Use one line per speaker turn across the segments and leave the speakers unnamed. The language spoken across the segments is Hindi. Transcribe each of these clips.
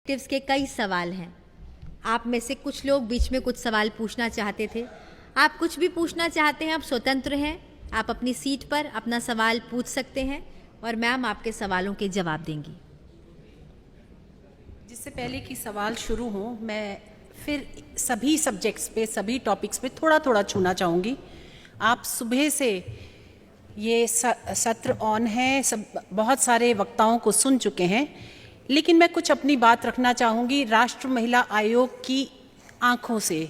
टिप्स के कई सवाल हैं। आप में से कुछ लोग बीच में कुछ सवाल पूछना चाहते थे। आप कुछ भी पूछना चाहते हैं, आप स्वतंत्र हैं। आप अपनी सीट पर अपना सवाल पूछ सकते हैं और मैम आपके सवालों के जवाब देंगी।
जिससे पहले कि सवाल शुरू हो, मैं फिर सभी सब्जेक्ट्स पे, सभी टॉपिक्स पे थोड़ा थोड़ा छूना चाहूँगी। आप सुबह से ये सत्र ऑन है, सब बहुत सारे वक्ताओं को सुन चुके हैं, लेकिन मैं कुछ अपनी बात रखना चाहूँगी। राष्ट्र महिला आयोग की आँखों से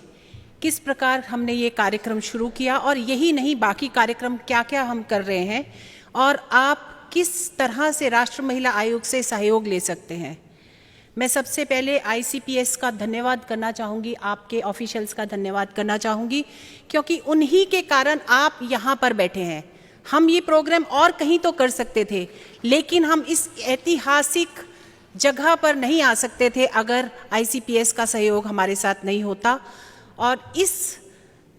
किस प्रकार हमने ये कार्यक्रम शुरू किया और यही नहीं, बाकी कार्यक्रम क्या क्या हम कर रहे हैं और आप किस तरह से राष्ट्र महिला आयोग से सहयोग ले सकते हैं। मैं सबसे पहले ICPS का धन्यवाद करना चाहूँगी, आपके ऑफिशियल्स का धन्यवाद करना चाहूँगी, क्योंकि उन्हीं के कारण आप यहाँ पर बैठे हैं। हम ये प्रोग्राम और कहीं तो कर सकते थे, लेकिन हम इस ऐतिहासिक जगह पर नहीं आ सकते थे अगर ICPS का सहयोग हमारे साथ नहीं होता। और इस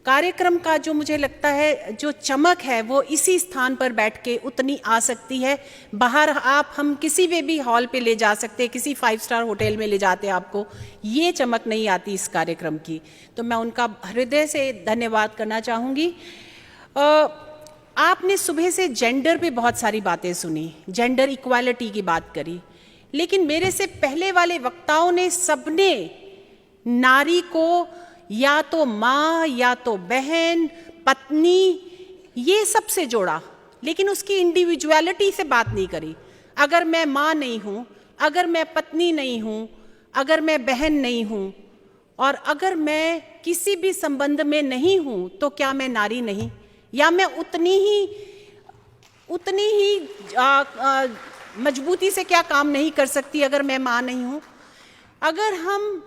कार्यक्रम का जो मुझे लगता है जो चमक है वो इसी स्थान पर बैठ के उतनी आ सकती है। बाहर हम किसी भी हॉल पे ले जा सकते, किसी 5 स्टार होटल में ले जाते आपको, ये चमक नहीं आती इस कार्यक्रम की। तो मैं उनका हृदय से धन्यवाद करना चाहूँगी। आपने सुबह से जेंडर पे बहुत सारी बातें सुनी, जेंडर इक्वालिटी की बात करी, लेकिन मेरे से पहले वाले वक्ताओं ने सबने नारी को या तो माँ, या तो बहन, पत्नी, ये सब से जोड़ा, लेकिन उसकी इंडिविजुअलिटी से बात नहीं करी। अगर मैं माँ नहीं हूँ, अगर मैं पत्नी नहीं हूँ, अगर मैं बहन नहीं हूँ और अगर मैं किसी भी संबंध में नहीं हूँ, तो क्या मैं नारी नहीं? या मैं उतनी ही मजबूती से क्या काम नहीं कर सकती अगर मैं माँ नहीं हूँ? अगर हम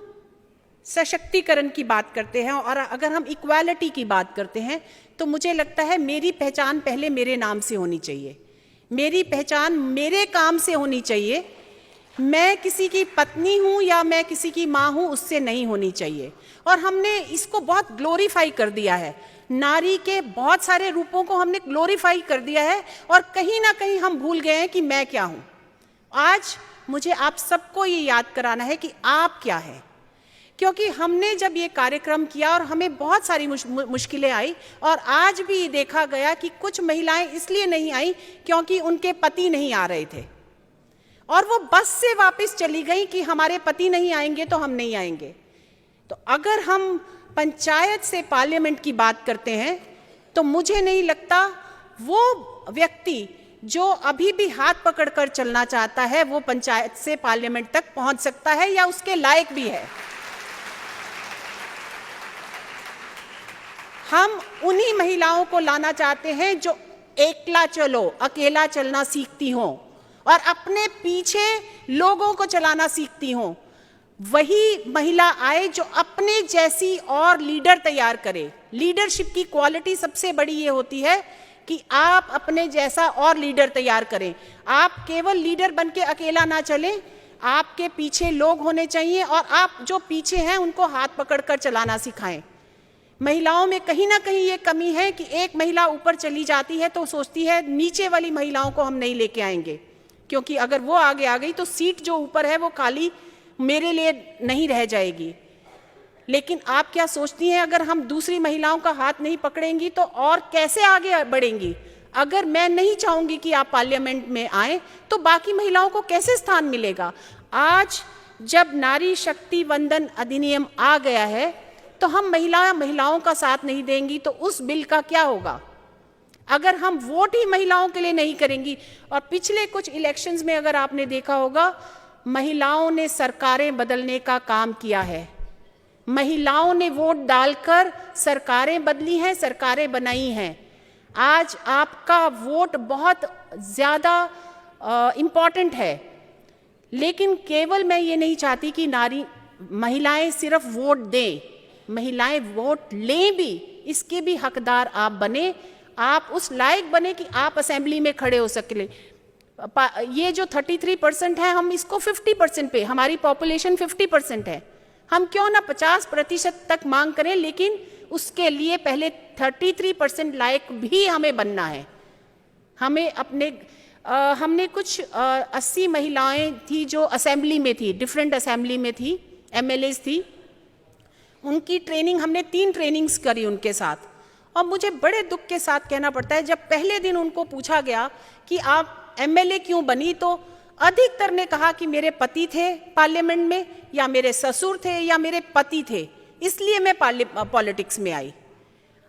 सशक्तिकरण की बात करते हैं और अगर हम इक्वालिटी की बात करते हैं, तो मुझे लगता है मेरी पहचान पहले मेरे नाम से होनी चाहिए, मेरी पहचान मेरे काम से होनी चाहिए। मैं किसी की पत्नी हूँ या मैं किसी की माँ हूँ, उससे नहीं होनी चाहिए। और हमने इसको बहुत ग्लोरीफाई कर दिया है, नारी के बहुत सारे रूपों को हमने ग्लोरीफाई कर दिया है और कहीं ना कहीं हम भूल गए हैं कि मैं क्या हूँ। आज मुझे आप सबको ये याद कराना है कि आप क्या हैं, क्योंकि हमने जब ये कार्यक्रम किया और हमें बहुत सारी मुश्किलें आई और आज भी देखा गया कि कुछ महिलाएं इसलिए नहीं आई क्योंकि उनके पति नहीं आ रहे थे और वो बस से वापस चली गई कि हमारे पति नहीं आएंगे तो हम नहीं आएंगे। तो अगर हम पंचायत से पार्लियामेंट की बात करते हैं, तो मुझे नहीं लगता वो व्यक्ति जो अभी भी हाथ पकड़कर चलना चाहता है वो पंचायत से पार्लियामेंट तक पहुंच सकता है या उसके लायक भी है। हम उन्हीं महिलाओं को लाना चाहते हैं जो एकला चलो, अकेला चलना सीखती हों और अपने पीछे लोगों को चलाना सीखती हों। वही महिला आए जो अपने जैसी और लीडर तैयार करे। लीडरशिप की क्वालिटी सबसे बड़ी ये होती है कि आप अपने जैसा और लीडर तैयार करें। आप केवल लीडर बन के अकेला ना चलें, आपके पीछे लोग होने चाहिए और आप जो पीछे हैं उनको हाथ पकड़कर चलाना सिखाएं। महिलाओं में कहीं ना कहीं ये कमी है कि एक महिला ऊपर चली जाती है तो सोचती है नीचे वाली महिलाओं को हम नहीं लेके आएंगे, क्योंकि अगर वो आगे आ गई तो सीट जो ऊपर है वो खाली मेरे लिए नहीं रह जाएगी। लेकिन आप क्या सोचती हैं, अगर हम दूसरी महिलाओं का हाथ नहीं पकड़ेंगी तो और कैसे आगे बढ़ेंगी? अगर मैं नहीं चाहूंगी कि आप पार्लियामेंट में आए तो बाकी महिलाओं को कैसे स्थान मिलेगा? आज जब नारी शक्ति वंदन अधिनियम आ गया है तो हम महिलाओं का साथ नहीं देंगी तो उस बिल का क्या होगा? अगर हम वोट ही महिलाओं के लिए नहीं करेंगी, और पिछले कुछ इलेक्शंस में अगर आपने देखा होगा, महिलाओं ने सरकारें बदलने का काम किया है। महिलाओं ने वोट डालकर सरकारें बदली हैं, सरकारें बनाई हैं। आज आपका वोट बहुत ज़्यादा इम्पॉर्टेंट है, लेकिन केवल मैं ये नहीं चाहती कि महिलाएं सिर्फ वोट दें, महिलाएं वोट लें भी, इसके भी हकदार आप बने। आप उस लायक बने कि आप असेंबली में खड़े हो सके। ये जो 33% है, हम इसको 50% पे, हमारी पॉपुलेशन 50% है, हम क्यों ना 50% तक मांग करें, लेकिन उसके लिए पहले 33% लायक भी हमें बनना है। हमें अपने हमने कुछ 80 महिलाएं थी जो असेंबली में थी, डिफरेंट असेंबली में थी, एमएलएस थी। उनकी ट्रेनिंग, हमने 3 ट्रेनिंग्स करी उनके साथ। और मुझे बड़े दुख के साथ कहना पड़ता है, जब पहले दिन उनको पूछा गया कि आप एमएलए क्यों बनी, तो अधिकतर ने कहा कि मेरे पति थे पार्लियामेंट में, या मेरे ससुर थे, या मेरे पति थे, इसलिए मैं पॉलिटिक्स में आई।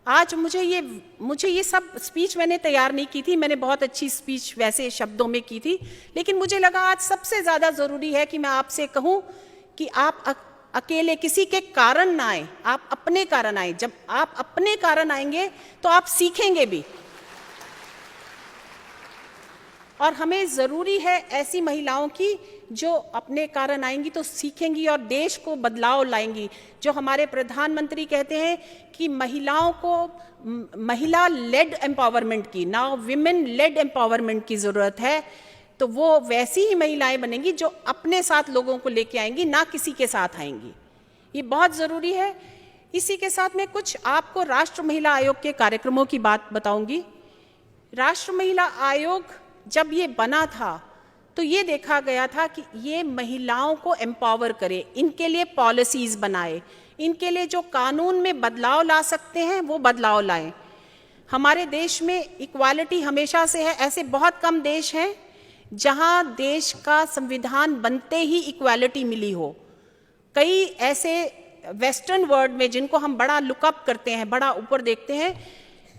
आज मुझे ये सब स्पीच मैंने तैयार नहीं की थी, मैंने बहुत अच्छी स्पीच वैसे शब्दों में की थी, लेकिन मुझे लगा आज सबसे ज़्यादा ज़रूरी है कि मैं आपसे कहूँ कि आप अकेले किसी के कारण ना आए, आप अपने कारण आए। जब आप अपने कारण आएंगे तो आप सीखेंगे भी, और हमें ज़रूरी है ऐसी महिलाओं की जो अपने कारण आएंगी तो सीखेंगी और देश को बदलाव लाएंगी। जो हमारे प्रधानमंत्री कहते हैं कि महिलाओं को महिला लेड एम्पावरमेंट की, ना विमेन लेड एम्पावरमेंट की ज़रूरत है, तो वो वैसी ही महिलाएं बनेंगी जो अपने साथ लोगों को लेके आएंगी, ना किसी के साथ आएंगी। ये बहुत ज़रूरी है। इसी के साथ मैं कुछ आपको राष्ट्र महिला आयोग के कार्यक्रमों की बात बताऊंगी। राष्ट्र महिला आयोग जब ये बना था तो ये देखा गया था कि ये महिलाओं को एम्पावर करे, इनके लिए पॉलिसीज बनाए, इनके लिए जो कानून में बदलाव ला सकते हैं वो बदलाव लाएं। हमारे देश में इक्वालिटी हमेशा से है, ऐसे बहुत कम देश हैं जहां देश का संविधान बनते ही इक्वालिटी मिली हो। कई ऐसे वेस्टर्न वर्ल्ड में जिनको हम बड़ा लुकअप करते हैं, बड़ा ऊपर देखते हैं,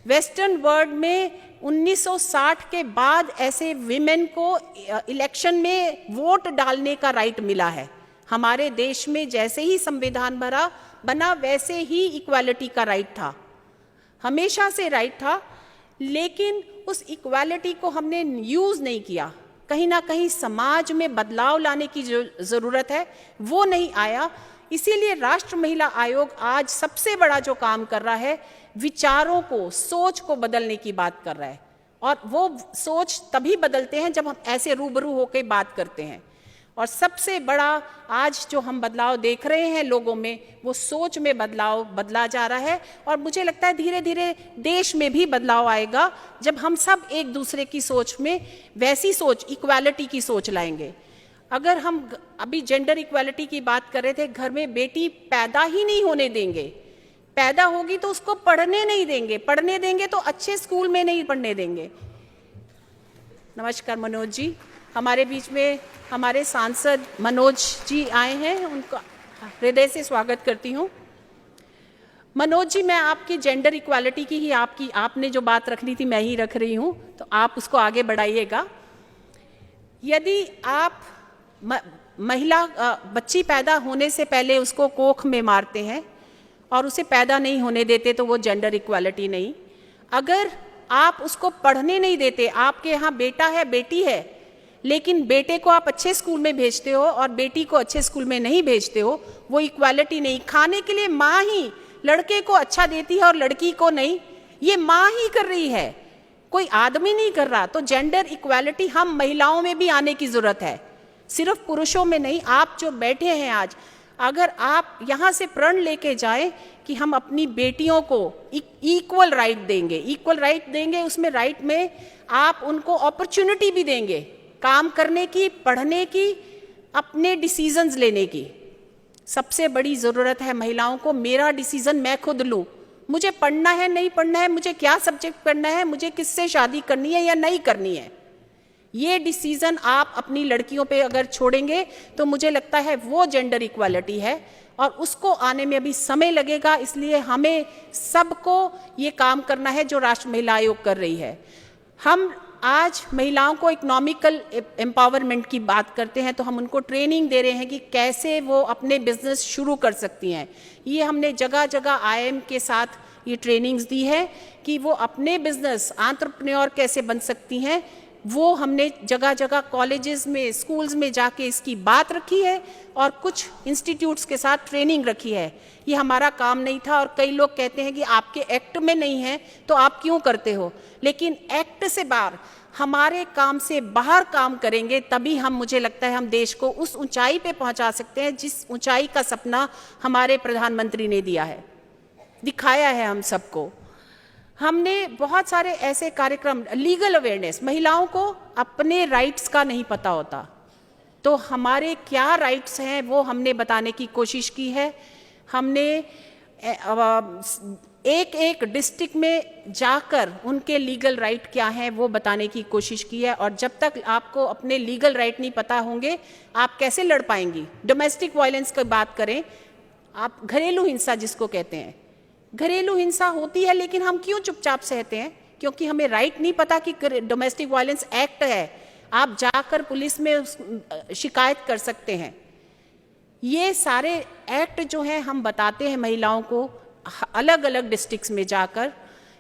वेस्टर्न वर्ल्ड में 1960 के बाद ऐसे विमेन को इलेक्शन में वोट डालने का राइट मिला है। हमारे देश में जैसे ही संविधान बना वैसे ही इक्वालिटी का राइट था, हमेशा से राइट था, लेकिन उस इक्वालिटी को हमने यूज़ नहीं किया। कहीं ना कहीं समाज में बदलाव लाने की जो ज़रूरत है वो नहीं आया। इसीलिए राष्ट्र महिला आयोग आज सबसे बड़ा जो काम कर रहा है, विचारों को, सोच को बदलने की बात कर रहा है। और वो सोच तभी बदलते हैं जब हम ऐसे रूबरू होकर बात करते हैं। और सबसे बड़ा आज जो हम बदलाव देख रहे हैं लोगों में, वो सोच में बदला जा रहा है। और मुझे लगता है धीरे धीरे देश में भी बदलाव आएगा जब हम सब एक दूसरे की सोच में वैसी सोच, इक्वालिटी की सोच लाएंगे। अगर हम अभी जेंडर इक्वालिटी की बात कर रहे थे, घर में बेटी पैदा ही नहीं होने देंगे, पैदा होगी तो उसको पढ़ने नहीं देंगे, पढ़ने देंगे तो अच्छे स्कूल में नहीं पढ़ने देंगे। नमस्कार मनोज जी, हमारे बीच में हमारे सांसद मनोज जी आए हैं, उनका हृदय से स्वागत करती हूँ। मनोज जी, मैं आपकी जेंडर इक्वालिटी की ही आपने जो बात रखनी थी मैं ही रख रही हूँ, तो आप उसको आगे बढ़ाइएगा। यदि आप महिला बच्ची पैदा होने से पहले उसको कोख में मारते हैं और उसे पैदा नहीं होने देते तो वो जेंडर इक्वालिटी नहीं। अगर आप उसको पढ़ने नहीं देते, आपके यहाँ बेटा है, बेटी है, लेकिन बेटे को आप अच्छे स्कूल में भेजते हो और बेटी को अच्छे स्कूल में नहीं भेजते हो, वो इक्वालिटी नहीं। खाने के लिए माँ ही लड़के को अच्छा देती है और लड़की को नहीं, ये माँ ही कर रही है, कोई आदमी नहीं कर रहा। तो जेंडर इक्वालिटी हम महिलाओं में भी आने की जरूरत है, सिर्फ पुरुषों में नहीं। आप जो बैठे हैं आज, अगर आप यहाँ से प्रण लेके जाएं कि हम अपनी बेटियों को इक्वल राइट देंगे, उसमें राइट में आप उनको अपॉर्चुनिटी भी देंगे काम करने की, पढ़ने की, अपने डिसीजंस लेने की। सबसे बड़ी ज़रूरत है महिलाओं को, मेरा डिसीजन मैं खुद लूँ, मुझे पढ़ना है नहीं पढ़ना है, मुझे क्या सब्जेक्ट पढ़ना है, मुझे किससे शादी करनी है या नहीं करनी है। ये डिसीजन आप अपनी लड़कियों पे अगर छोड़ेंगे तो मुझे लगता है वो जेंडर इक्वालिटी है, और उसको आने में अभी समय लगेगा। इसलिए हमें सबको ये काम करना है जो राष्ट्र महिला आयोग कर रही है। हम आज महिलाओं को इकोनॉमिकल एम्पावरमेंट की बात करते हैं तो हम उनको ट्रेनिंग दे रहे हैं कि कैसे वो अपने बिजनेस शुरू कर सकती हैं। ये हमने जगह जगह IIM के साथ ये ट्रेनिंग्स दी है कि वो अपने बिजनेस एंटरप्रेन्योर कैसे बन सकती हैं। वो हमने जगह जगह कॉलेजेस में, स्कूल्स में जाके इसकी बात रखी है और कुछ इंस्टीट्यूट्स के साथ ट्रेनिंग रखी है। ये हमारा काम नहीं था, और कई लोग कहते हैं कि आपके एक्ट में नहीं है तो आप क्यों करते हो, लेकिन एक्ट से बाहर, हमारे काम से बाहर काम करेंगे तभी हम, मुझे लगता है, हम देश को उस ऊंचाई पे पहुंचा सकते हैं जिस ऊंचाई का सपना हमारे प्रधानमंत्री ने दिया है, दिखाया है हम सबको। हमने बहुत सारे ऐसे कार्यक्रम, लीगल अवेयरनेस, महिलाओं को अपने राइट्स का नहीं पता होता, तो हमारे क्या राइट्स हैं वो हमने बताने की कोशिश की है। हमने एक एक डिस्ट्रिक्ट में जाकर उनके लीगल राइट क्या हैं वो बताने की कोशिश की है। और जब तक आपको अपने लीगल राइट नहीं पता होंगे, आप कैसे लड़ पाएंगी। डोमेस्टिक वायलेंस की बात करें, आप घरेलू हिंसा जिसको कहते हैं, घरेलू हिंसा होती है लेकिन हम क्यों चुपचाप सहते हैं? क्योंकि हमें राइट नहीं पता कि डोमेस्टिक वायलेंस एक्ट है, आप जाकर पुलिस में शिकायत कर सकते हैं। ये सारे एक्ट जो हैं हम बताते हैं महिलाओं को अलग अलग डिस्ट्रिक्ट्स में जाकर।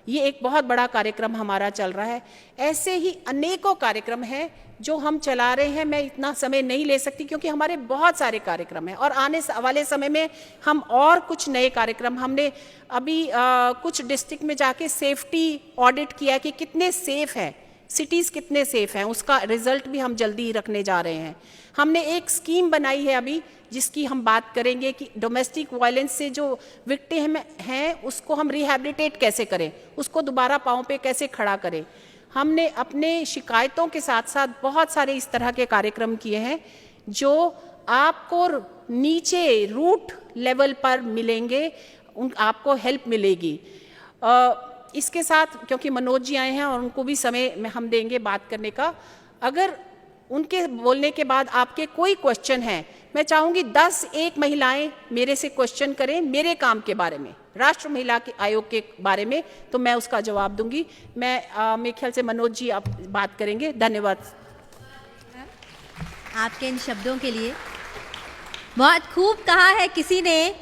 ये एक बहुत बड़ा कार्यक्रम हमारा चल रहा है। ऐसे ही अनेकों कार्यक्रम हैं जो हम चला रहे हैं। मैं इतना समय नहीं ले सकती क्योंकि हमारे बहुत सारे कार्यक्रम हैं और आने वाले समय में हम और कुछ नए कार्यक्रम, हमने अभी कुछ डिस्ट्रिक्ट में जाके सेफ्टी ऑडिट किया कि कितने सेफ हैं, सिटीज़ कितने सेफ हैं, उसका रिजल्ट भी हम जल्दी ही रखने जा रहे हैं। हमने एक स्कीम बनाई है अभी जिसकी हम बात करेंगे कि डोमेस्टिक वायलेंस से जो विक्टिम हैं उसको हम रिहैबिलिटेट कैसे करें, उसको दोबारा पाँव पे कैसे खड़ा करें। हमने अपने शिकायतों के साथ साथ बहुत सारे इस तरह के कार्यक्रम किए हैं जो आपको नीचे रूट लेवल पर मिलेंगे, आपको हेल्प मिलेगी। इसके साथ क्योंकि मनोज जी आए हैं और उनको भी समय में हम देंगे बात करने का, अगर उनके बोलने के बाद आपके कोई क्वेश्चन है, मैं चाहूँगी 10-1 महिलाएं मेरे से क्वेश्चन करें मेरे काम के बारे में, राष्ट्र महिला के आयोग के बारे में, तो मैं उसका जवाब दूंगी। मेरे ख्याल से मनोज जी आप बात करेंगे। धन्यवाद
आपके इन शब्दों के लिए। बहुत खूब कहा है किसी ने